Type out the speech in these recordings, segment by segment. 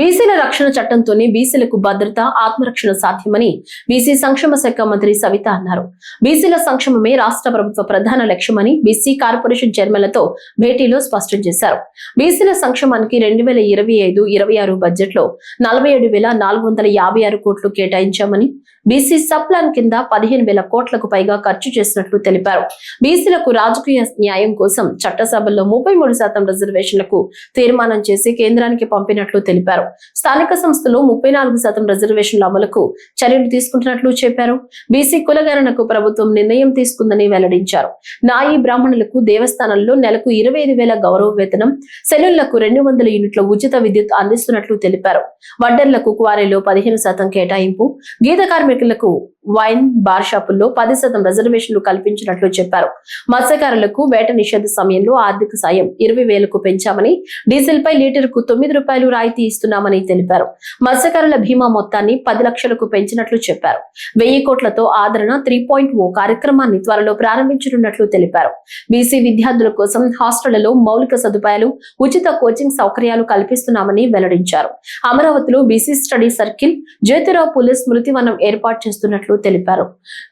బీసీల రక్షణ చట్టంతోనే బీసీలకు భద్రత, ఆత్మరక్షణ సాధ్యమని బీసీ సంక్షేమ శాఖ మంత్రి సవిత అన్నారు. బీసీల సంక్షేమమే రాష్ట్ర ప్రభుత్వ ప్రధాన లక్ష్యమని బీసీ కార్పొరేషన్ చైర్మన్లతో భేటీలో స్పష్టం చేశారు. బీసీల సంక్షేమానికి 2025-26 బడ్జెట్ లో 47,456 కోట్లు కేటాయించామని, బీసీ సబ్ ప్లాన్ కింద 15,000 కోట్లకు పైగా ఖర్చు చేసినట్లు తెలిపారు. బీసీలకు రాజకీయ న్యాయం కోసం చట్టసభల్లో 33% రిజర్వేషన్లకు తీర్మానం చేసి కేంద్రానికి పంపినట్లు తెలిపారు. స్థానిక సంస్థలో 34% రిజర్వేషన్ల అమలుకు చర్యలు తీసుకుంటున్నట్లు చెప్పారు. బీసీ కులగణనకు ప్రభుత్వం నిర్ణయం తీసుకుందని వెల్లడించారు. నాయి బ్రాహ్మణులకు దేవస్థానంలో నెలకు 25,000 గౌరవ వేతనం, సెలూన్లకు 200 యూనిట్ల ఉచిత విద్యుత్ అందిస్తున్నట్లు తెలిపారు. వడ్డర్లకు క్వారీలో 15% కేటాయింపు, గీత కార్మికులకు వైన్ బార్ షాపుల్లో 10% రిజర్వేషన్లు కల్పించినట్లు చెప్పారు. మత్స్యకారులకు వేట నిషేధ సమయంలో ఆర్థిక సాయం 20,000కు పెంచామని, డీజిల్ పై లీటర్కు 9 రూపాయలు రాయితీ ఇస్తున్నామని తెలిపారు. మత్స్యకారుల బీమా మొత్తాన్ని 10 లక్షలకు పెంచినట్లు చెప్పారు. 1000 కోట్లతో ఆదరణ 3.0 కార్యక్రమాన్ని త్వరలో ప్రారంభించనున్నట్లు తెలిపారు. బీసీ విద్యార్థుల కోసం హాస్టళ్లలో మౌలిక సదుపాయాలు, ఉచిత కోచింగ్ సౌకర్యాలు కల్పిస్తున్నామని వెల్లడించారు. అమరావతిలో BC study circle, Jyotirao Phule స్మృతివనం ఏర్పాటు చేస్తున్నట్లు తెలిపారు.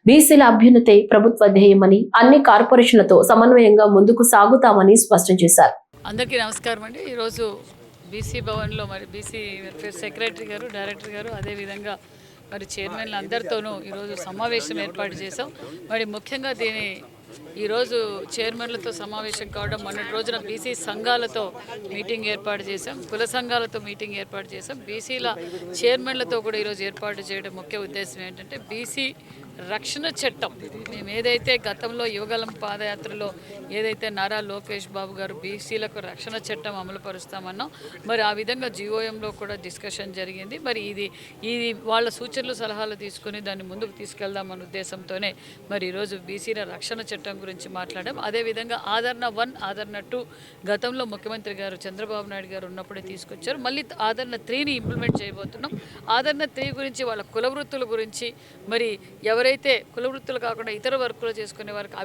బీసీల అభ్యున్నతే ప్రభుత్వ ధ్యేయమని, అన్ని కార్పొరేషన్లతో సమన్వయంగా ముందుకు సాగుతామని స్పష్టం చేశారు. అందరికీ నమస్కారం అండి. ఈరోజు బీసీ భవన్లో మరి బీసీ వెల్ఫేర్ సెక్రటరీ గారు, డైరెక్టర్ గారు, అదేవిధంగా మరి చైర్మన్లు అందరితోనూ ఈరోజు సమావేశం ఏర్పాటు చేశాం. మరి ముఖ్యంగా ఈరోజు చైర్మన్లతో సమావేశం కావడం, మొన్నటి రోజున బీసీ సంఘాలతో మీటింగ్ ఏర్పాటు చేశాం, కుల సంఘాలతో మీటింగ్ ఏర్పాటు చేశాం, బీసీల చైర్మన్లతో కూడా ఈరోజు ఏర్పాటు చేయడం ముఖ్య ఉద్దేశం ఏంటంటే బీసీ రక్షణ చట్టం. మేము ఏదైతే గతంలో యువగలం పాదయాత్రలో ఏదైతే నారా లోకేష్ బాబు గారు బీసీలకు రక్షణ చట్టం అమలు పరుస్తామన్నాం, మరి ఆ విధంగా జీఓఎంలో కూడా డిస్కషన్ జరిగింది. మరి ఇది వాళ్ళ సూచనలు సలహాలు తీసుకుని దాన్ని ముందుకు తీసుకెళ్దామన్న ఉద్దేశంతోనే మరి ఈరోజు బీసీల రక్షణ చట్టం గురించి మాట్లాడాం. అదేవిధంగా ఆదరణ 1, ఆదరణ 2 గతంలో ముఖ్యమంత్రి గారు చంద్రబాబు నాయుడు గారు ఉన్నప్పుడే తీసుకొచ్చారు. మళ్ళీ ఆదరణ 3ని ఇంప్లిమెంట్ చేయబోతున్నాం. ఆదరణ 3 గురించి వాళ్ళ కుల వృత్తుల గురించి, మరి ఎవరైతే కుల వృత్తులు కాకుండా ఇతర వర్కులు చేసుకునే వారికి